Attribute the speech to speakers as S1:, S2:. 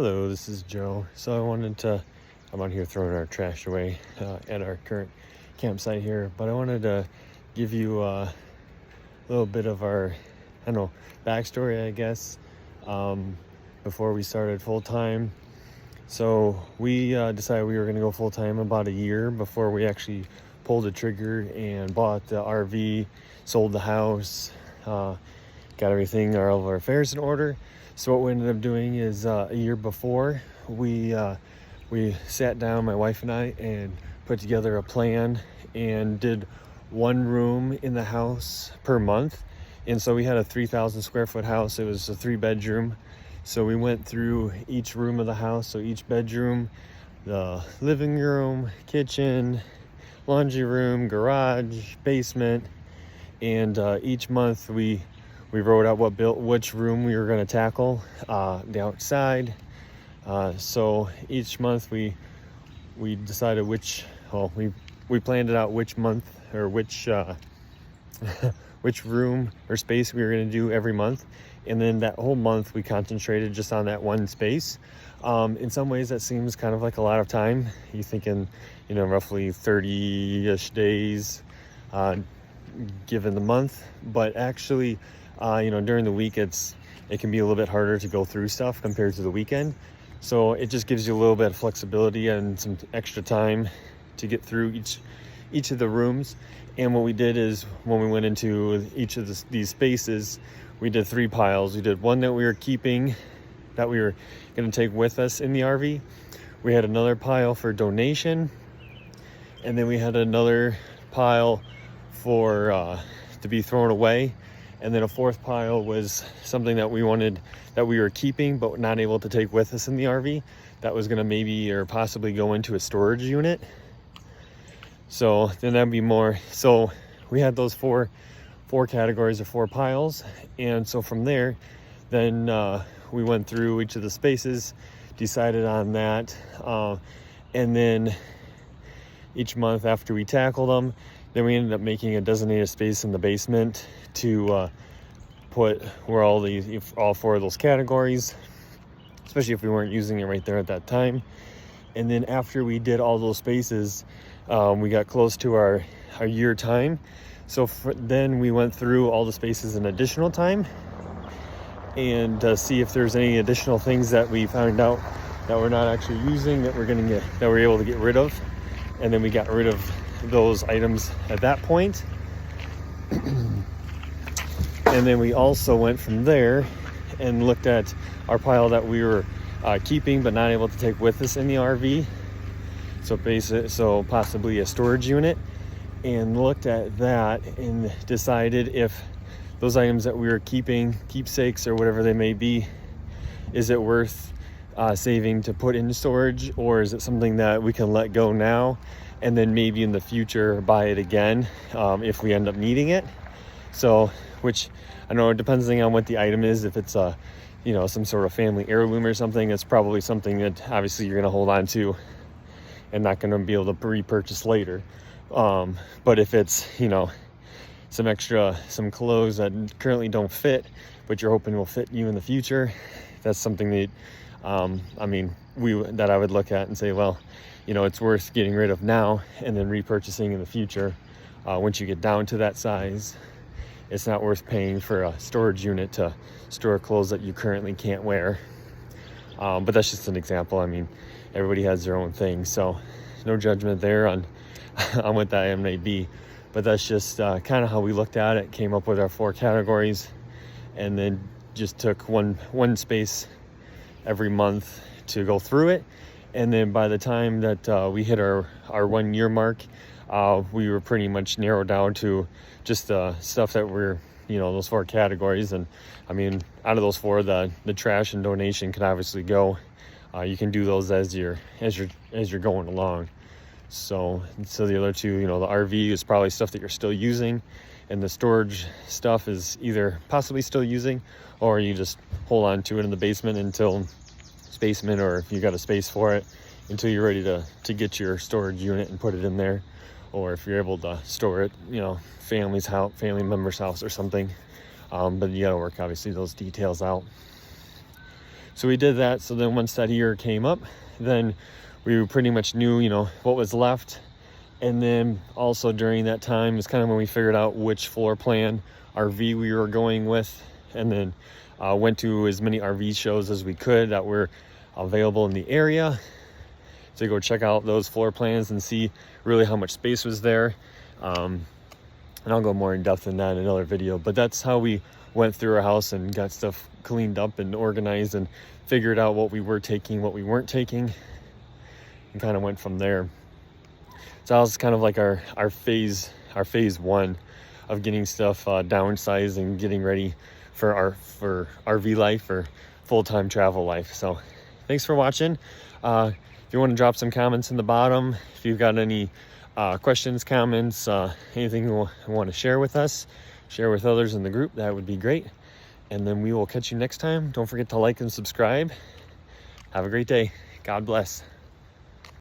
S1: Hello, this is Joe. I'm out here throwing our trash away at our current campsite here, but I wanted to give you a little bit of our, backstory, I guess, before we started full time. So we decided we were going to go full time about a year before we actually pulled the trigger and bought the RV, sold the house, got all of our affairs in order. So what we ended up doing is a year before we sat down, my wife and I, and put together a plan and did one room in the house per month. And so we had a 3,000 square foot house. It was a 3-bedroom. So we went through each room of the house. So each bedroom, the living room, kitchen, laundry room, garage, basement, and each month we wrote out which room we were going to tackle, the outside. So each month we decided we planned it out which month or which which room or space we were going to do every month. And then that whole month we concentrated just on that one space. In some ways that seems kind of like a lot of time. You're thinking, roughly 30-ish days given the month, but actually during the week it can be a little bit harder to go through stuff compared to the weekend. So it just gives you a little bit of flexibility and some extra time to get through each of the rooms. And what we did is when we went into each of these spaces, we did 3 piles. We did one that we were keeping, that we were going to take with us in the RV. We had another pile for donation, and then we had another pile for to be thrown away. And then a 4th pile was something that we were keeping but not able to take with us in the RV. That was going to maybe or possibly go into a storage unit. So then that'd be more. So we had those four categories or 4 piles. And so from there, then we went through each of the spaces, decided on that. And then each month after we tackled them, then we ended up making a designated space in the basement to put where all 4 of those categories, especially if we weren't using it right there at that time. And then after we did all those spaces, we got close to our year time. So then we went through all the spaces in additional time and see if there's any additional things that we found out that we're not actually using that we're able to get rid of. And then we got rid of those items at that point. And then we also went from there and looked at our pile that we were keeping but not able to take with us in the RV, so possibly a storage unit, and looked at that and decided if those items that we were keeping, keepsakes or whatever they may be, is it worth saving to put in storage, or is it something that we can let go now and then maybe in the future buy it again if we end up needing it. So, which I know, depending on what the item is, if it's some sort of family heirloom or something, it's probably something that obviously you're going to hold on to and not going to be able to repurchase later. But if it's some clothes that currently don't fit but you're hoping will fit you in the future, that's something that that I would look at and say, well, it's worth getting rid of now and then repurchasing in the future. Once you get down to that size, it's not worth paying for a storage unit to store clothes that you currently can't wear. But that's just an example. Everybody has their own thing, so no judgment there on what that item may be. But that's just kind of how we looked at it, came up with our 4 categories, and then just took one space every month to go through it. And then by the time that we hit our 1 year mark, we were pretty much narrowed down to just the stuff that were, those 4 categories. And out of those 4, the trash and donation could obviously go. You can do those as you're going along. So the other 2, the RV is probably stuff that you're still using, and the storage stuff is either possibly still using, or you just hold on to it in the basement or if you got a space for it, until you're ready to get your storage unit and put it in there. Or if you're able to store it, family member's house or something. But you gotta work obviously those details out. So we did that. So then once that year came up, then we pretty much knew, you know, what was left. And then also during that time is kind of when we figured out which floor plan RV we were going with, and then went to as many RV shows as we could that were available in the area to go check out those floor plans and see really how much space was there. And I'll go more in depth in that in another video, but that's how we went through our house and got stuff cleaned up and organized and figured out what we were taking, what we weren't taking, and kind of went from there. So that was kind of like our phase one of getting stuff downsized and getting ready for RV life or full-time travel life. So thanks for watching. If you want to drop some comments in the bottom, if you've got any questions, comments, anything you want to share with us, share with others in the group, that would be great. And then we will catch you next time. Don't forget to like and subscribe. Have a great day. God bless.